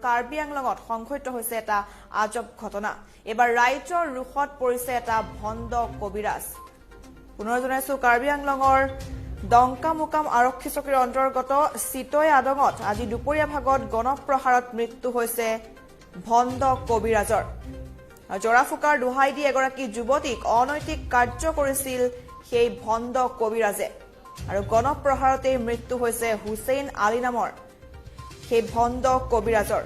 কাৰ্বি আংলঙত সংঘটিত হৈছে এটা আজব ঘটনা এবাৰ ৰাইজৰ ৰুখত পৰিছে এটা ভণ্ড কবিৰাজ পুনৰ জনাইছো কাৰ্বি আংলঙৰ ডংকামুকাম আৰক্ষী চকীৰ অন্তৰ্গত চিতৈ আদঙত আজি দুপৰীয়া ভাগত গণপ্ৰহাৰত মৃত্যু হৈছে ভণ্ড কবিৰাজৰ জৰাফুকাৰ দোহাই দি এগৰাকী যুৱতীক অনৈতিক কাৰ্য কৰিছিল সেই ভণ্ড কবিৰাজে আৰু গণপ্ৰহাৰতে মৃত্যু হৈছে হুছেইন আলী নামৰ সেই ভণ্ড কবিৰাজৰ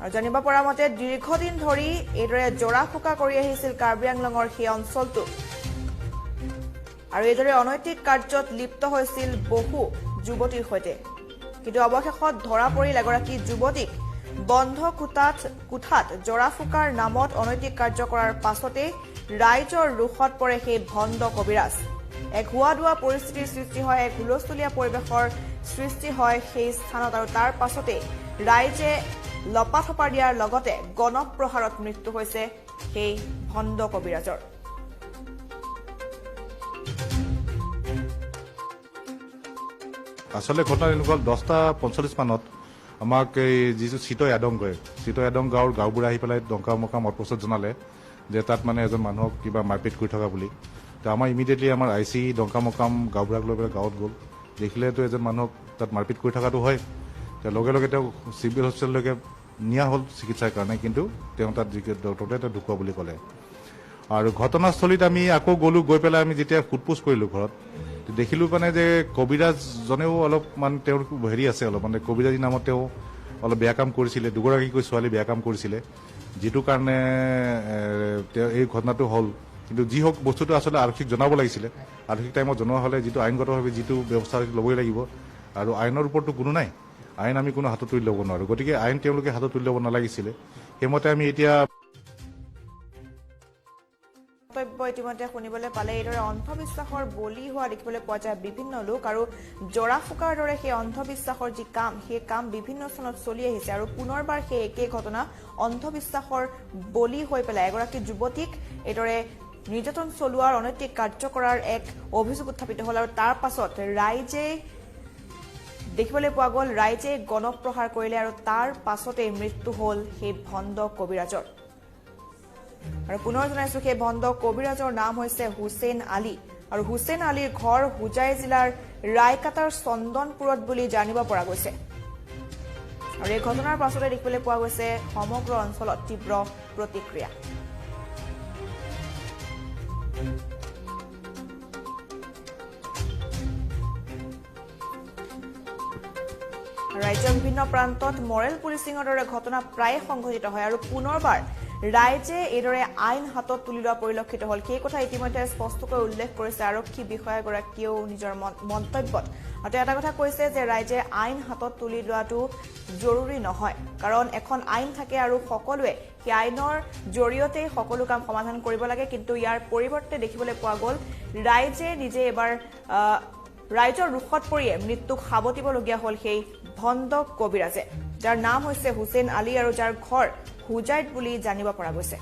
আৰু জানিব পৰা মতে দীৰ্ঘদিন ধৰি এইদৰে জৰাফুকা কৰি আহিছিল কাৰ্বি আংলঙৰ সেই অঞ্চলটো আৰু এইদৰে অনৈতিক কাৰ্যত লিপ্ত হৈছিল বহু যুৱতীৰ সৈতে কিন্তু অৱশেষত ধৰা পৰিল এগৰাকী যুৱতীক বন্ধ কোঠাত জৰাফুকাৰ নামত অনৈতিক কাৰ্য কৰাৰ পাছতে ৰাইজৰ ৰুখত পৰে সেই ভণ্ড কবিৰাজ এক হুৱা দুৱা পৰিস্থিতিৰ সৃষ্টি হয় এক হুলস্থুলীয়া পৰিৱেশৰ সৃষ্টি হয় সেই স্থানত আৰু তাৰ পাছতে ৰাইজে লপাথপা দিয়াৰ লগতে গণপ্ৰহাৰত মৃত্যু হৈছে সেই ভণ্ড কবিৰাজৰ আসলে ঘটনা এনেকুৱা 10:45 মানত আমাক এই যিটো চিতৈ আদং গাঁৱৰ গাঁওবুঢ়া আহি পেলাই ডংকামুকাম আউটপোষ্টত জনালে যে তাত মানে এজন মানুহক কিবা মাৰপিট কৰি থকা বুলি তো আমাৰ ইমিডিয়েটলি আমাৰ আইচি ডংকামুকাম গাঁওবুঢ়াক লৈ পেলাই গাঁৱত গ'ল দেখিলেতো এজন মানুহক তাত মাৰপিট কৰি থকাটো হয় লগে লগে তেওঁ চিভিল হস্পিটেললৈকে নিয়া হ'ল চিকিৎসাৰ কাৰণে কিন্তু তেওঁ তাত ডক্টৰে ঢুকোৱা বুলি ক'লে আৰু ঘটনাস্থলীত আমি আকৌ গ'লো গৈ পেলাই আমি যেতিয়া সোধপোছ কৰিলোঁ ঘৰত দেখিলোঁ মানে যে কবিৰাজজনেও অলপমান তেওঁৰ হেৰি আছে অলপ মানে কবিৰাজী নামত তেওঁ অলপ বেয়া কাম কৰিছিলে দুগৰাকীকৈ ছোৱালী বেয়া কাম কৰিছিলে যিটো কাৰণে এই ঘটনাটো হ'ল কিন্তু যি হওক বস্তুটো আচলতে আৰক্ষীক জনাব লাগিছিলে আৰক্ষীক টাইমত জনোৱা হ'লে যিটো আইনগতভাৱে যিটো ব্যৱস্থা ল'বই লাগিব আৰু আইনৰ ওপৰতো কোনো নাই আইন আমি কোনো হাতত তুলি ল'ব নোৱাৰোঁ গতিকে আইন তেওঁলোকে হাতত তুলি ল'ব নালাগিছিলে সেইমতে আমি এতিয়া বক্তব্য ইতিমধ্যে শুনিবলৈ পালে এইদৰে অন্ধবিশ্বাসৰ বলি হোৱা দেখিবলৈ পোৱা যায় বিভিন্ন লোক আৰু জৰাফুকাৰ দৰে সেই অন্ধবিশ্বাসৰ যি কাম সেই কাম বিভিন্ন স্থানত চলি আহিছে আৰু পুনৰবাৰ সেই একেই ঘটনা অন্ধবিশ্বাসৰ বলি হৈ পেলাই এগৰাকী যুৱতীক এইদৰে নিৰ্যাতন চলোৱাৰ অনৈতিক কাৰ্য কৰাৰ এক অভিযোগ উত্থাপিত হ'ল আৰু তাৰ পাছত ৰাইজে দেখিবলৈ পোৱা গ'ল ৰাইজে গণপ্ৰহাৰ কৰিলে আৰু তাৰ পাছতে মৃত্যু হ'ল সেই ভণ্ড কবিৰাজৰ আৰু পুনৰ জনাইছো সেই ভণ্ড কবিৰাজৰ নাম হৈছে হুছেইন আলী আৰু হুছেইন আলীৰ ঘৰ হুজাই জিলাৰ ৰায়কাটাৰ চন্দনপুৰত বুলি জানিব পৰা গৈছে আৰু এই ঘটনাৰ পাছতে দেখিবলৈ পোৱা গৈছে সমগ্ৰ অঞ্চলত তীব্ৰ প্ৰতিক্ৰিয়া ৰাজ্যৰ বিভিন্ন প্ৰান্তত মৰেল পুলিচিঙৰ দৰে ঘটনা প্ৰায়ে সংঘটিত হয় আৰু পুনৰবাৰ ৰাইজে এইদৰে আইন হাতত তুলি লোৱা পৰিলক্ষিত হ'ল সেই কথা ইতিমধ্যে স্পষ্টকৈ উল্লেখ কৰিছে আৰক্ষী বিষয়াগৰাকীয়েও নিজৰ মন্তব্যত আৰু এটা কথা কৈছে যে ৰাইজে আইন হাতত তুলি লোৱাটো জৰুৰী নহয় কাৰণ এখন আইন থাকে আৰু সকলোৱে সেই আইনৰ জৰিয়তে সকলো কাম সমাধান কৰিব লাগে কিন্তু ইয়াৰ পৰিৱৰ্তে দেখিবলৈ পোৱা গ'ল ৰাইজে নিজে এবাৰ ৰাইজৰ ৰুখত পৰিয়ে মৃত্যুক সাৱটিবলগীয়া হ'ল সেই ভণ্ড কবিৰাজে যাৰ নাম হৈছে হুছেইন আলী আৰু যাৰ ঘৰ হুজাইত বুলি জানিব পৰা গৈছে